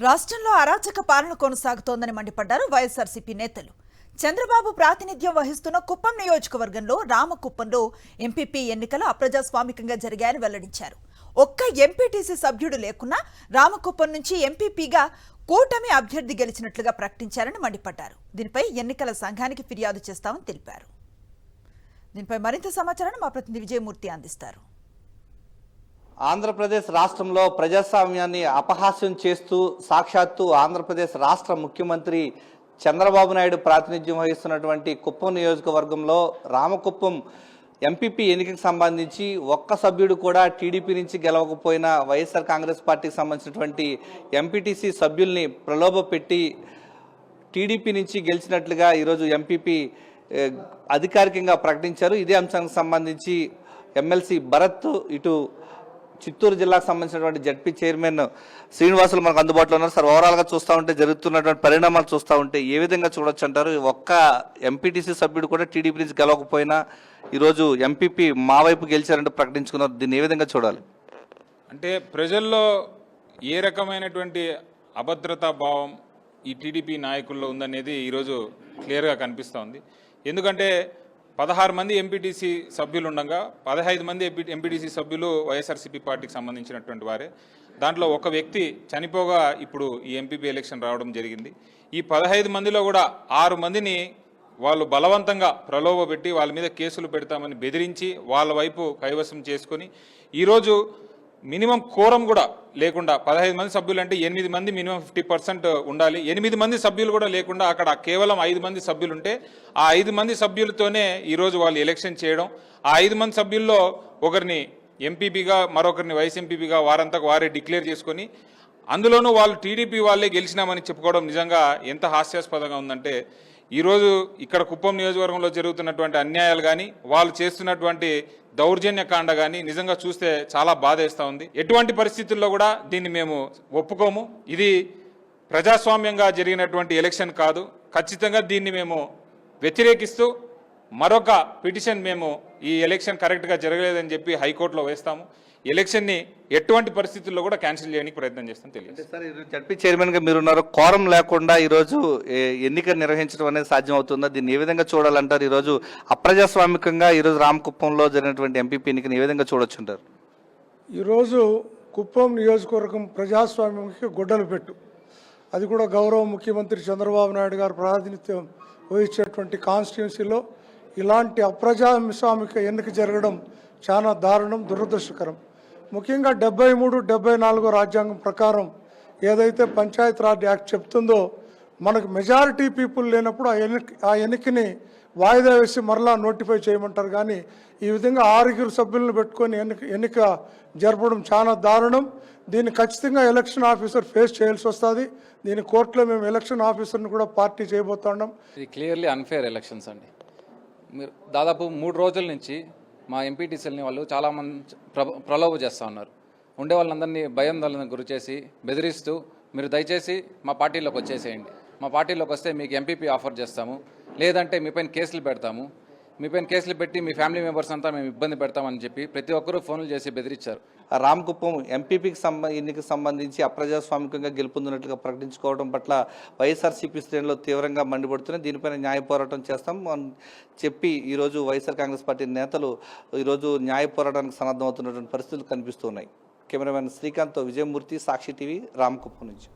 రాష్ట్రంలో అరాచక పాలన కొనసాగుతోందని మండిపడ్డారు వైఎస్ఆర్సీపీ నేతలు. చంద్రబాబు ప్రాతినిధ్యం వహిస్తున్న కుప్పం నియోజకవర్గంలో రామకుప్పంలో ఎంపీపీ ఎన్నికలు అప్రజాస్వామికంగా జరిగాయని వెల్లడించారు. ఒక్క ఎంపీటీసీ సభ్యుడు లేకున్నా రామకుప్పం నుంచి ఎంపీపీగా కూటమి అభ్యర్థి గెలిచినట్లుగా ప్రకటించారని మండిపడ్డారు. దీనిపై ఎన్నికల సంఘానికి ఫిర్యాదు చేస్తామని తెలిపారు. దీనిపై మరింత సమాచారాన్ని మా ప్రతినిధి విజయమూర్తి అందిస్తారు. ఆంధ్రప్రదేశ్ రాష్ట్రంలో ప్రజాస్వామ్యాన్ని అపహాస్యం చేస్తూ సాక్షాత్తు ఆంధ్రప్రదేశ్ రాష్ట్ర ముఖ్యమంత్రి చంద్రబాబు నాయుడు ప్రాతినిధ్యం వహిస్తున్నటువంటి కుప్పం నియోజకవర్గంలో రామకుప్పం ఎంపీపీ ఎన్నికకు సంబంధించి ఒక్క సభ్యుడు కూడా టీడీపీ నుంచి గెలవకపోయినా వైఎస్ఆర్ కాంగ్రెస్ పార్టీకి సంబంధించినటువంటి ఎంపీటీసీ సభ్యుల్ని ప్రలోభపెట్టి టీడీపీ నుంచి గెలిచినట్లుగా ఈరోజు ఎంపీపీ అధికారికంగా ప్రకటించారు. ఇదే అంశానికి సంబంధించి ఎమ్మెల్సీ భరత్, ఇటు చిత్తూరు జిల్లాకు సంబంధించినటువంటి జడ్పీ చైర్మన్ శ్రీనివాసులు మనకు అందుబాటులో ఉన్నారు. సార్, ఓవరాల్గా చూస్తూ ఉంటే జరుగుతున్నటువంటి పరిణామాలు చూస్తూ ఉంటే ఏ విధంగా చూడొచ్చు అంటారు? ఒక్క ఎంపీటీసీ సభ్యుడు కూడా టీడీపీ నుంచి గెలవకపోయినా ఈరోజు ఎంపీపీ మా వైపు గెలిచారంటూ ప్రకటించుకున్నారు. దీన్ని ఏ విధంగా చూడాలి? అంటే ప్రజల్లో ఏ రకమైనటువంటి అభద్రతా భావం ఈ టీడీపీ నాయకుల్లో ఉందనేది ఈరోజు క్లియర్గా కనిపిస్తోంది. ఎందుకంటే 16 మంది ఎంపీటీసీ సభ్యులు ఉండగా 15 మంది ఎంపీటీసీ సభ్యులు వైఎస్ఆర్సీపీ పార్టీకి సంబంధించినటువంటి వారే. దాంట్లో ఒక వ్యక్తి చనిపోగా ఇప్పుడు ఈ ఎంపీపీ ఎలక్షన్ రావడం జరిగింది. ఈ 15 మందిలో కూడా 6 మందిని వాళ్ళు బలవంతంగా ప్రలోభపెట్టి వాళ్ళ మీద కేసులు పెడతామని బెదిరించి వాళ్ళ వైపు కైవసం చేసుకొని ఈరోజు మినిమం కోరం కూడా లేకుండా 15 మంది సభ్యులు అంటే 8 మంది మినిమం 50% ఉండాలి. 8 మంది సభ్యులు కూడా లేకుండా అక్కడ కేవలం 5 మంది సభ్యులు ఉంటే ఆ 5 మంది సభ్యులతోనే ఈరోజు వాళ్ళు ఎలక్షన్ చేయడం. ఆ 5 మంది సభ్యుల్లో ఒకరిని ఎంపీపీగా, మరొకరిని వైస్ ఎంపీపీగా వారంతకు వారే డిక్లేర్ చేసుకొని అందులోనూ వాళ్ళు టీడీపీ వాళ్ళే గెలిచినామని చెప్పుకోవడం నిజంగా ఎంత హాస్యాస్పదంగా ఉందంటే, ఈరోజు ఇక్కడ కుప్పం నియోజకవర్గంలో జరుగుతున్నటువంటి అన్యాయాలు కానీ వాళ్ళు చేస్తున్నటువంటి దౌర్జన్యకాండ కానీ నిజంగా చూస్తే చాలా బాధేస్తూ ఉంది. ఎటువంటి పరిస్థితుల్లో కూడా దీన్ని మేము ఒప్పుకోము. ఇది ప్రజాస్వామ్యంగా జరిగినటువంటి ఎలక్షన్ కాదు. ఖచ్చితంగా దీన్ని మేము వ్యతిరేకిస్తూ మరొక పిటిషన్ మేము ఈ ఎలక్షన్ కరెక్ట్గా జరగలేదని చెప్పి హైకోర్టులో వేస్తాము. ఎలక్షన్ని ఎటువంటి పరిస్థితుల్లో కూడా క్యాన్సిల్ చేయడానికి ప్రయత్నం చేస్తాం. తెలియదు సార్, జడ్పీ చైర్మన్గా మీరున్నారు. కోరం లేకుండా ఈరోజు ఎన్నిక నిర్వహించడం అనేది సాధ్యం అవుతుందా? దీన్ని ఏ విధంగా చూడాలంటారు? ఈరోజు అప్రజాస్వామికంగా ఈరోజు రామకుప్పంలో జరిగినటువంటి ఎంపీపీ ఎన్నికను ఏ విధంగా చూడొచ్చు అంటారు? ఈరోజు కుప్పం నియోజకవర్గం ప్రజాస్వామ్యంకి గొడ్డలు పెట్టు. అది కూడా గౌరవ ముఖ్యమంత్రి చంద్రబాబు నాయుడు గారు ప్రాతినిధ్యం వహించేటువంటి కాన్స్టిట్యున్సీలో ఇలాంటి అప్రజాస్వామిక ఎన్నిక జరగడం చాలా దారుణం, దురదృష్టకరం. ముఖ్యంగా 73, 74 రాజ్యాంగం ప్రకారం ఏదైతే పంచాయతీరాజ్ యాక్ట్ చెప్తుందో, మనకు మెజారిటీ పీపుల్ లేనప్పుడు ఆ ఎన్నికని వాయిదా వేసి మరలా నోటిఫై చేయమంటారు. కానీ ఈ విధంగా 6 సభ్యులను పెట్టుకొని ఎన్నిక జరపడం చాలా దారుణం. దీన్ని ఖచ్చితంగా ఎలక్షన్ ఆఫీసర్ ఫేస్ చేయాల్సి వస్తుంది. దీని కోర్టులో మేము ఎలక్షన్ ఆఫీసర్ని కూడా పార్టీ చేయబోతున్నాం. ఇది క్లియర్లీ అన్ఫేర్ ఎలక్షన్స్ అండి. మీరు దాదాపు 3 రోజుల నుంచి మా ఎంపీటీసీలని వాళ్ళు చాలామంది ప్రలోభ చేస్తూ ఉన్నారు. ఉండే వాళ్ళందరినీ భయం దళన గురి చేసి బెదిరిస్తూ, మీరు దయచేసి మా పార్టీలోకి వచ్చేసేయండి, మా పార్టీలోకి వస్తే మీకు ఎంపీపీ ఆఫర్ చేస్తాము, లేదంటే మీపైన కేసులు పెడతాము, మీపైన కేసులు పెట్టి మీ ఫ్యామిలీ మెంబర్స్ అంతా మేము ఇబ్బంది పెడతామని చెప్పి ప్రతి ఒక్కరూ ఫోన్లు చేసి బెదిరించారు. రామకుప్పం ఎంపీపీకి ఎన్నికకు సంబంధించి అప్రజాస్వామికంగా గెలుపొందినట్లుగా ప్రకటించుకోవడం పట్ల వైఎస్ఆర్సీపీ శ్రేణులు తీవ్రంగా మండిపడుతున్నాయి. దీనిపైన న్యాయ పోరాటం చేస్తాం అని చెప్పి ఈరోజు వైఎస్ఆర్ కాంగ్రెస్ పార్టీ నేతలు ఈరోజు న్యాయ పోరాటానికి సన్నద్ధమవుతున్నటువంటి పరిస్థితులు కనిపిస్తున్నాయి. కెమెరామెన్ శ్రీకాంత్తో విజయమూర్తి, సాక్షి టీవీ, రామకుప్పం నుంచి.